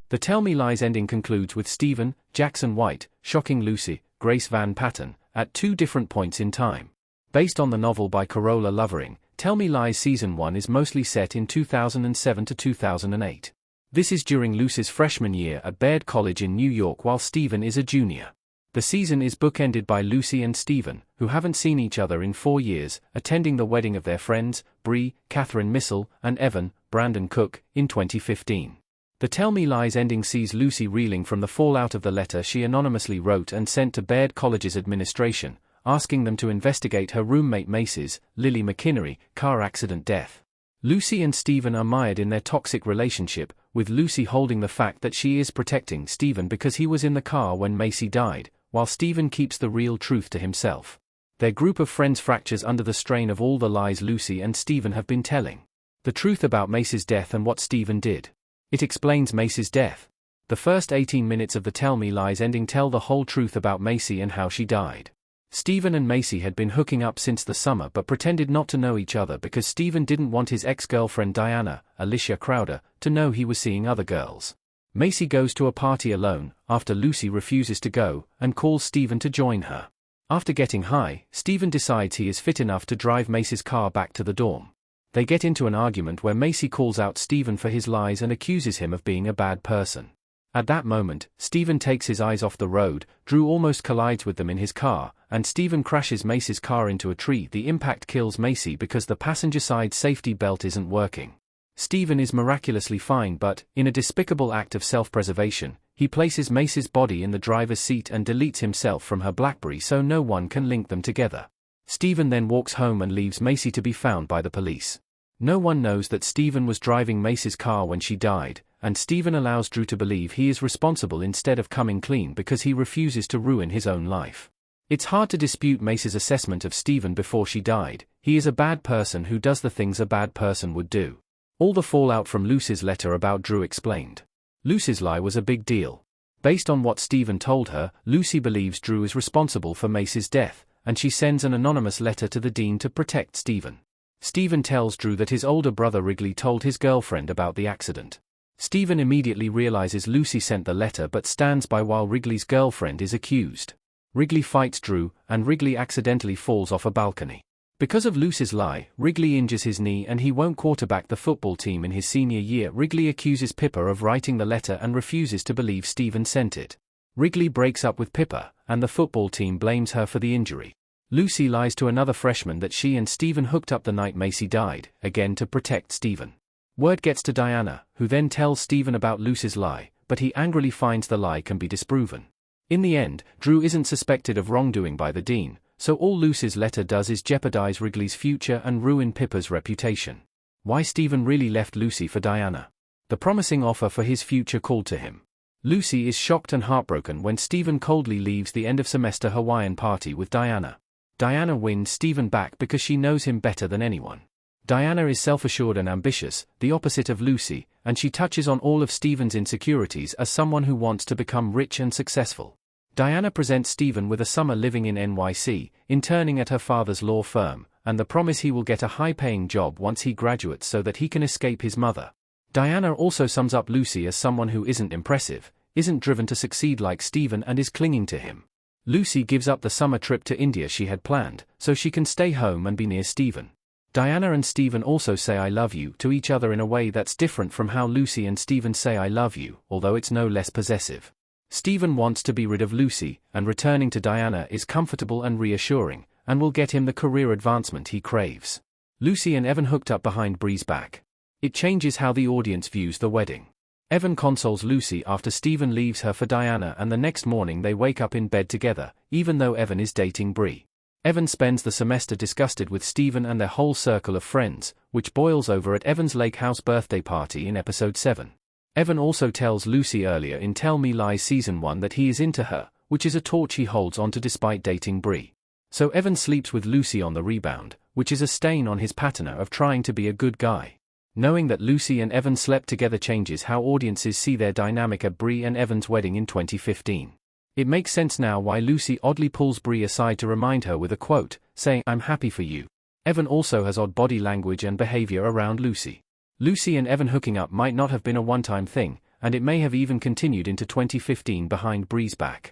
The Tell Me Lies ending concludes with Stephen, Jackson White, shocking Lucy, Grace Van Patten, at 2 different points in time. Based on the novel by Carola Lovering, Tell Me Lies Season 1 is mostly set in 2007 to 2008. This is during Lucy's freshman year at Baird College in New York while Stephen is a junior. The season is bookended by Lucy and Stephen, who haven't seen each other in 4 years, attending the wedding of their friends, Bree, Catherine Missel, and Evan, Brandon Cook, in 2015. The Tell Me Lies ending sees Lucy reeling from the fallout of the letter she anonymously wrote and sent to Baird College's administration, asking them to investigate her roommate Macy's, Lily McInnery, car accident death. Lucy and Stephen are mired in their toxic relationship, with Lucy holding the fact that she is protecting Stephen because he was in the car when Macy died, while Stephen keeps the real truth to himself. Their group of friends fractures under the strain of all the lies Lucy and Stephen have been telling. The truth about Macy's death and what Stephen did. It explains Macy's death. The first 18 minutes of the Tell Me Lies ending tell the whole truth about Macy and how she died. Stephen and Macy had been hooking up since the summer but pretended not to know each other because Stephen didn't want his ex-girlfriend Diana, Alicia Crowder, to know he was seeing other girls. Macy goes to a party alone, after Lucy refuses to go, and calls Stephen to join her. After getting high, Stephen decides he is fit enough to drive Macy's car back to the dorm. They get into an argument where Macy calls out Stephen for his lies and accuses him of being a bad person. At that moment, Stephen takes his eyes off the road, Drew almost collides with them in his car, and Stephen crashes Macy's car into a tree. The impact kills Macy because the passenger side safety belt isn't working. Stephen is miraculously fine but, in a despicable act of self-preservation, he places Macy's body in the driver's seat and deletes himself from her BlackBerry so no one can link them together. Stephen then walks home and leaves Macy to be found by the police. No one knows that Stephen was driving Macy's car when she died, and Stephen allows Drew to believe he is responsible instead of coming clean because he refuses to ruin his own life. It's hard to dispute Macy's assessment of Stephen before she died. He is a bad person who does the things a bad person would do. All the fallout from Lucy's letter about Drew explained. Lucy's lie was a big deal. Based on what Stephen told her, Lucy believes Drew is responsible for Macy's death, and she sends an anonymous letter to the dean to protect Stephen. Stephen tells Drew that his older brother Wrigley told his girlfriend about the accident. Stephen immediately realizes Lucy sent the letter but stands by while Wrigley's girlfriend is accused. Wrigley fights Drew, and Wrigley accidentally falls off a balcony. Because of Lucy's lie, Wrigley injures his knee and he won't quarterback the football team in his senior year. Wrigley accuses Pippa of writing the letter and refuses to believe Stephen sent it. Wrigley breaks up with Pippa, and the football team blames her for the injury. Lucy lies to another freshman that she and Stephen hooked up the night Macy died, again to protect Stephen. Word gets to Diana, who then tells Stephen about Lucy's lie, but he angrily finds the lie can be disproven. In the end, Drew isn't suspected of wrongdoing by the dean, so all Lucy's letter does is jeopardize Wrigley's future and ruin Pippa's reputation. Why Stephen really left Lucy for Diana. The promising offer for his future called to him. Lucy is shocked and heartbroken when Stephen coldly leaves the end-of-semester Hawaiian party with Diana. Diana wins Stephen back because she knows him better than anyone. Diana is self-assured and ambitious, the opposite of Lucy, and she touches on all of Stephen's insecurities as someone who wants to become rich and successful. Diana presents Stephen with a summer living in NYC, interning at her father's law firm, and the promise he will get a high-paying job once he graduates so that he can escape his mother. Diana also sums up Lucy as someone who isn't impressive, isn't driven to succeed like Stephen and is clinging to him. Lucy gives up the summer trip to India she had planned, so she can stay home and be near Stephen. Diana and Stephen also say I love you to each other in a way that's different from how Lucy and Stephen say I love you, although it's no less possessive. Stephen wants to be rid of Lucy, and returning to Diana is comfortable and reassuring, and will get him the career advancement he craves. Lucy and Evan hooked up behind Bree's back. It changes how the audience views the wedding. Evan consoles Lucy after Stephen leaves her for Diana, and the next morning they wake up in bed together, even though Evan is dating Bree. Evan spends the semester disgusted with Stephen and their whole circle of friends, which boils over at Evan's lake house birthday party in episode 7. Evan also tells Lucy earlier in Tell Me Lies Season 1 that he is into her, which is a torch he holds onto despite dating Bree. So Evan sleeps with Lucy on the rebound, which is a stain on his patina of trying to be a good guy. Knowing that Lucy and Evan slept together changes how audiences see their dynamic at Bree and Evan's wedding in 2015. It makes sense now why Lucy oddly pulls Bree aside to remind her with a quote, saying, "I'm happy for you." Evan also has odd body language and behavior around Lucy. Lucy and Evan hooking up might not have been a one-time thing, and it may have even continued into 2015 behind Breezeback.